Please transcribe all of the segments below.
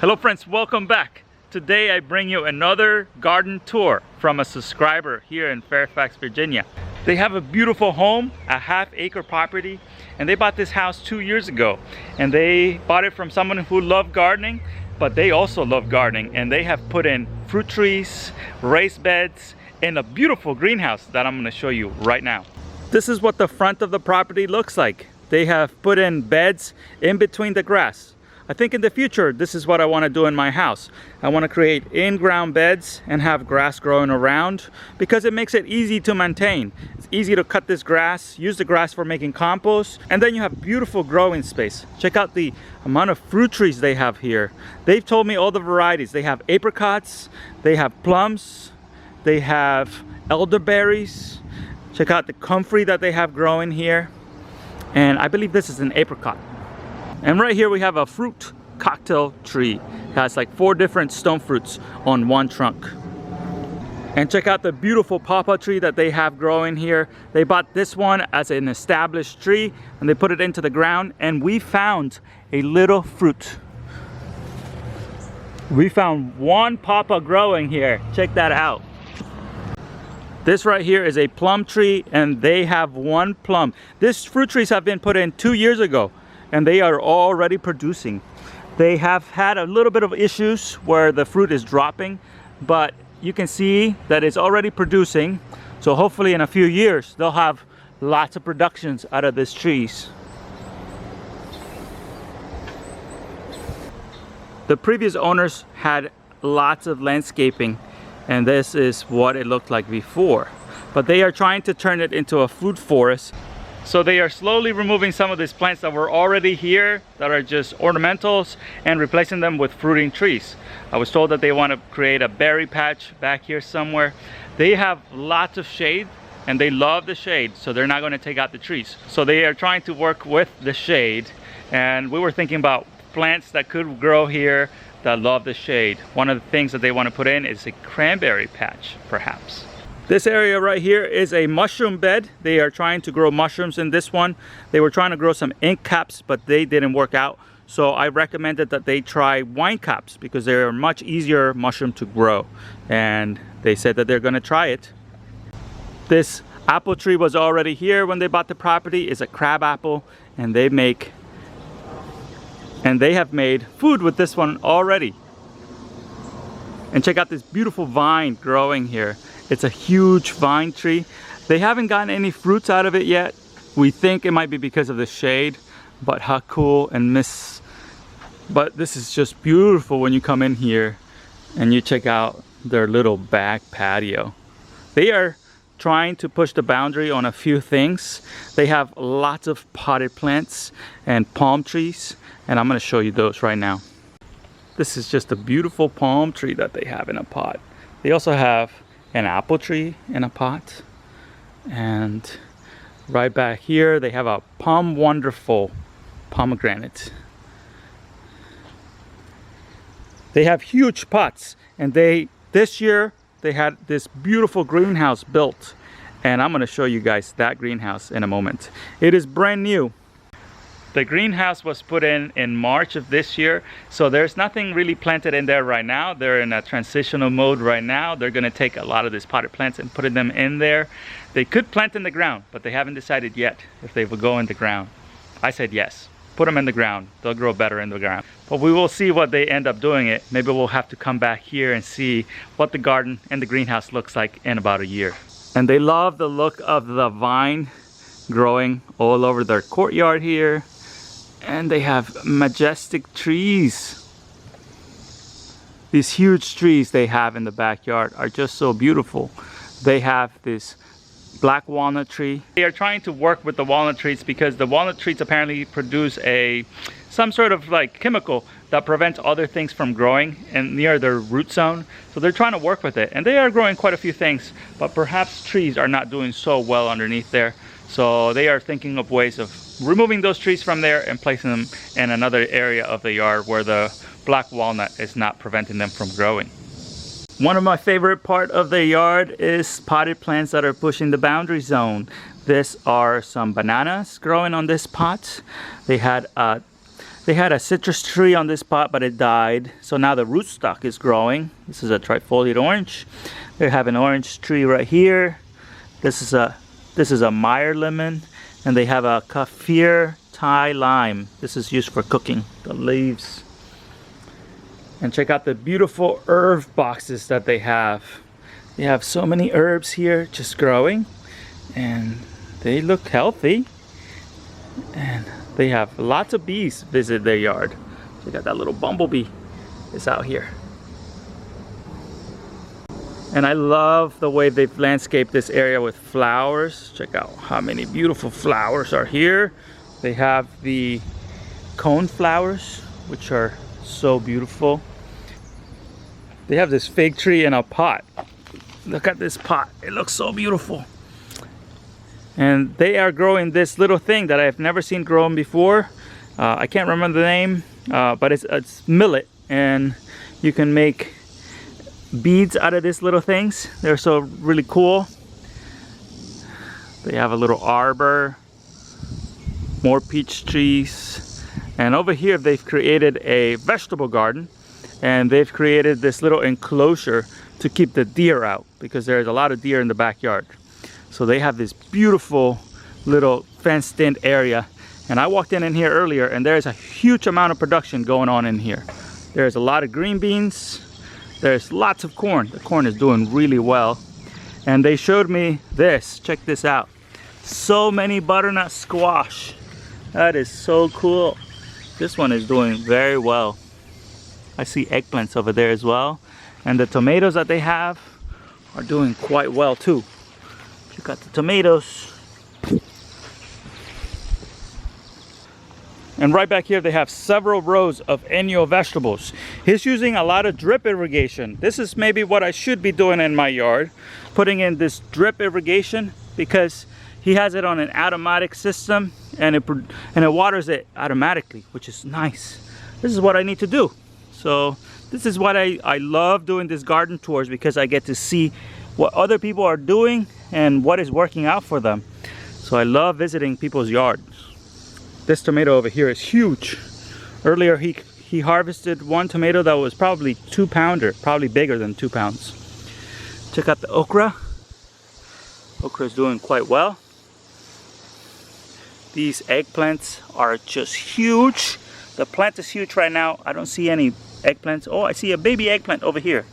Hello friends, welcome back. Today I bring you another garden tour from a subscriber here in Fairfax, Virginia. They have a beautiful home, a half-acre property, and they bought this house 2 years ago. And they bought it from someone who loved gardening, but they also love gardening, and they have put in fruit trees, raised beds, and a beautiful greenhouse that I'm going to show you right now. This is what the front of the property looks like. They have put in beds in between the grass. I think in the future, this is what I want to do in my house. I want to create in-ground beds and have grass growing around because it makes it easy to maintain. It's easy to cut this grass, use the grass for making compost, and then you have beautiful growing space. Check out the amount of fruit trees they have here. They've told me all the varieties. They have apricots, they have plums, they have elderberries. Check out the comfrey that they have growing here. And I believe this is an apricot. And right here we have a fruit cocktail tree. It has like 4 different stone fruits on one trunk. And check out the beautiful pawpaw tree that they have growing here. They bought this one as an established tree and they put it into the ground, and we found a little fruit. We found one pawpaw growing here. Check that out. This right here is a plum tree and they have 1 plum. These fruit trees have been put in 2 years ago, and they are already producing. They have had a little bit of issues where the fruit is dropping, but you can see that it's already producing. So hopefully in a few years, they'll have lots of productions out of these trees. The previous owners had lots of landscaping, and this is what it looked like before. But they are trying to turn it into a food forest. So they are slowly removing some of these plants that were already here that are just ornamentals and replacing them with fruiting trees. I was told that they want to create a berry patch back here somewhere. They have lots of shade and they love the shade, so they're not going to take out the trees. So they are trying to work with the shade, and we were thinking about plants that could grow here that love the shade. One of the things that they want to put in is a cranberry patch, perhaps. This area right here is a mushroom bed. They are trying to grow mushrooms in this one. They were trying to grow some ink caps, but they didn't work out. So I recommended that they try wine caps because they're a much easier mushroom to grow. And they said that they're going to try it. This apple tree was already here when they bought the property. It's a crab apple, and they have made food with this one already. And check out this beautiful vine growing here. It's a huge vine tree. They haven't gotten any fruits out of it yet. We think it might be because of the shade, but how cool and but this is just beautiful when you come in here and you check out their little back patio. They are trying to push the boundary on a few things. They have lots of potted plants and palm trees, and I'm going to show you those right now. This is just a beautiful palm tree that they have in a pot. They also have an apple tree in a pot, and right back here they have a Palm Wonderful pomegranate. They have huge pots, and this year they had this beautiful greenhouse built, and I'm going to show you guys that greenhouse in a moment. It is brand new. The greenhouse was put in March of this year, so there's nothing really planted in there right now. They're in a transitional mode right now. They're going to take a lot of these potted plants and put them in there. They could plant in the ground, but they haven't decided yet if they will go in the ground. I said yes, put them in the ground. They'll grow better in the ground. But we will see what they end up doing it. Maybe we'll have to come back here and see what the garden and the greenhouse looks like in about a year. And they love the look of the vine growing all over their courtyard here. And they have majestic trees. These huge trees they have in the backyard are just so beautiful. They have this black walnut tree. They are trying to work with the walnut trees because the walnut trees apparently produce some sort of like chemical that prevents other things from growing and near their root zone. So they're trying to work with it, and they are growing quite a few things, but perhaps trees are not doing so well underneath there. So they are thinking of ways of removing those trees from there and placing them in another area of the yard where the black walnut is not preventing them from growing. One of my favorite part of the yard is potted plants that are pushing the boundary zone. These are some bananas growing on this pot. They had a They had a citrus tree on this pot, but it died. So now the rootstock is growing. This is a trifoliate orange. They have an orange tree right here. This is a Meyer lemon, and they have a kaffir Thai lime. This is used for cooking, the leaves. And check out the beautiful herb boxes that they have. They have so many herbs here just growing, and they look healthy. And they have lots of bees visit their yard. Check out that little bumblebee is out here. And I love the way they've landscaped this area with flowers. Check out how many beautiful flowers are here. They have the cone flowers, which are so beautiful. They have this fig tree in a pot. Look at this pot. It looks so beautiful. And they are growing this little thing that I've never seen grown before. I can't remember the name, but it's millet, and you can make beads out of these little things. They're so really cool. They have a little arbor, more peach trees, and over here they've created a vegetable garden, and they've created this little enclosure to keep the deer out, because there's a lot of deer in the backyard. So they have this beautiful little fenced in area. And I walked in here earlier, and there's a huge amount of production going on in here. There's a lot of green beans. There's lots of corn. The corn is doing really well. And they showed me this. Check this out. So many butternut squash. That is so cool. This one is doing very well. I see eggplants over there as well. And the tomatoes that they have are doing quite well too. Check out the tomatoes. And right back here they have several rows of annual vegetables. He's using a lot of drip irrigation. This is maybe what I should be doing in my yard. Putting in this drip irrigation, because he has it on an automatic system, and it waters it automatically, which is nice. This is what I need to do. So this is what I love doing these garden tours, because I get to see what other people are doing and what is working out for them. So I love visiting people's yards. This tomato over here is huge. Earlier he harvested one tomato that was probably 2-pounder, probably bigger than 2 pounds. Check out the okra. Okra is doing quite well. These eggplants are just huge. The plant is huge right now. I don't see any eggplants. Oh, I see a baby eggplant over here.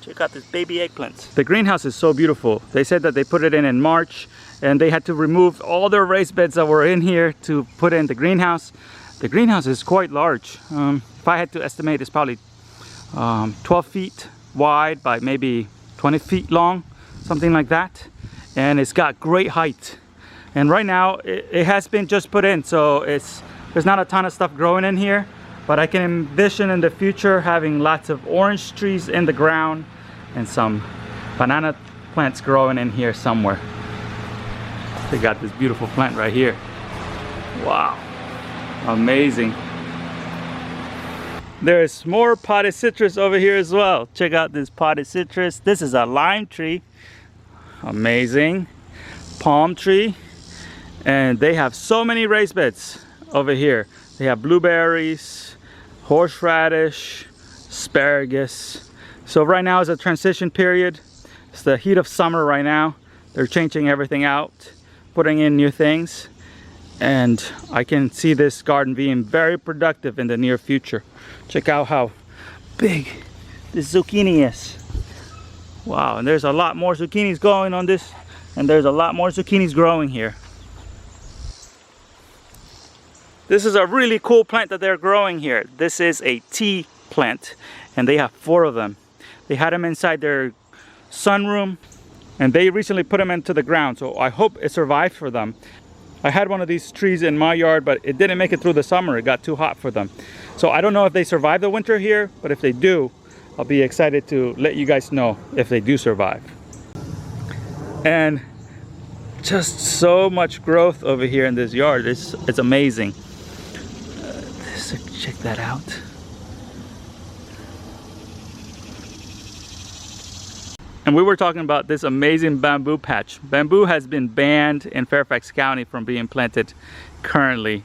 Check out this baby eggplant. The greenhouse is so beautiful. They said that they put it in March, and they had to remove all their raised beds that were in here to put in the greenhouse. The greenhouse is quite large. If I had to estimate, it's probably 12 feet wide by maybe 20 feet long, something like that. And it's got great height. And right now it has been just put in, so there's not a ton of stuff growing in here. But I can envision in the future having lots of orange trees in the ground and some banana plants growing in here somewhere. They got this beautiful plant right here. Wow, amazing. There's more potted citrus over here as well. Check out this potted citrus. This is a lime tree. Amazing. Palm tree. And they have so many raised beds over here. They have blueberries, horseradish, asparagus. So right now is a transition period. It's the heat of summer right now. They're changing everything out, putting in new things. And I can see this garden being very productive in the near future. Check out how big this zucchini is. Wow, and there's a lot more zucchinis going on this, and there's a lot more zucchinis growing here. This is a really cool plant that they're growing here. This is a tea plant, and they have 4 of them. They had them inside their sunroom, and they recently put them into the ground, so I hope it survived for them. I had one of these trees in my yard, but it didn't make it through the summer. It got too hot for them. So I don't know if they survive the winter here, but if they do, I'll be excited to let you guys know if they do survive. And just so much growth over here in this yard. It's amazing. Check that out. And we were talking about this amazing bamboo patch. Bamboo has been banned in Fairfax County from being planted currently.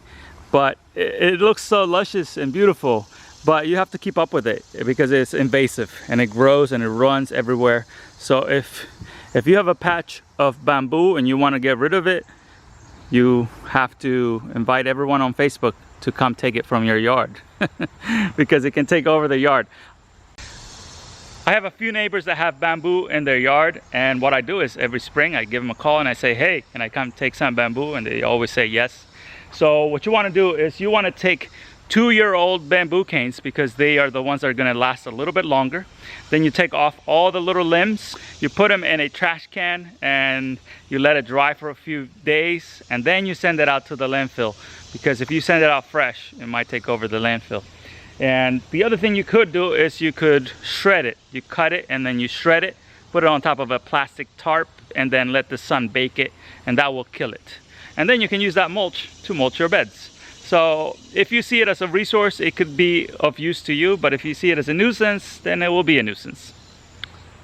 but it looks so luscious and beautiful. But you have to keep up with it because it's invasive and it grows and it runs everywhere. So if you have a patch of bamboo and you want to get rid of it, you have to invite everyone on Facebook to come take it from your yard because it can take over the yard. I have a few neighbors that have bamboo in their yard, and what I do is every spring I give them a call and I say, hey, can I come take some bamboo? And they always say yes. So what you want to do is you want to take 2-year-old bamboo canes because they are the ones that are going to last a little bit longer. Then you take off all the little limbs, you put them in a trash can and you let it dry for a few days, and then you send it out to the landfill, because if you send it out fresh it might take over the landfill. And the other thing you could do is you could shred it. You cut it and then you shred it, put it on top of a plastic tarp, and then let the sun bake it, and that will kill it. And then you can use that mulch to mulch your beds. So if you see it as a resource, it could be of use to you, but if you see it as a nuisance, then it will be a nuisance.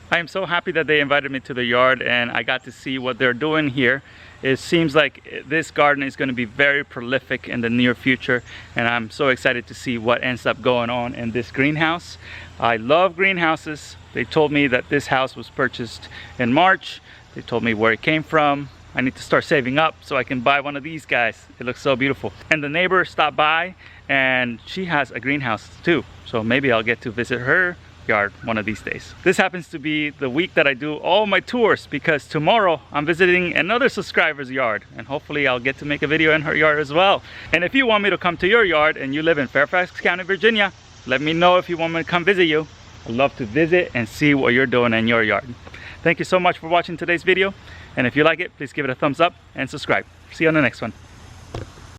I am so happy that they invited me to the yard and I got to see what they're doing here. It seems like this garden is going to be very prolific in the near future, and I'm so excited to see what ends up going on in this greenhouse. I love greenhouses. They told me that this house was purchased in March. They told me where it came from. I need to start saving up so I can buy one of these guys. It looks so beautiful. And the neighbor stopped by and she has a greenhouse too. So maybe I'll get to visit her yard one of these days. This happens to be the week that I do all my tours, because tomorrow I'm visiting another subscriber's yard and hopefully I'll get to make a video in her yard as well. And if you want me to come to your yard and you live in Fairfax County, Virginia, let me know if you want me to come visit you. I'd love to visit and see what you're doing in your yard. Thank you so much for watching today's video. And if you like it, please give it a thumbs up and subscribe. See you on the next one.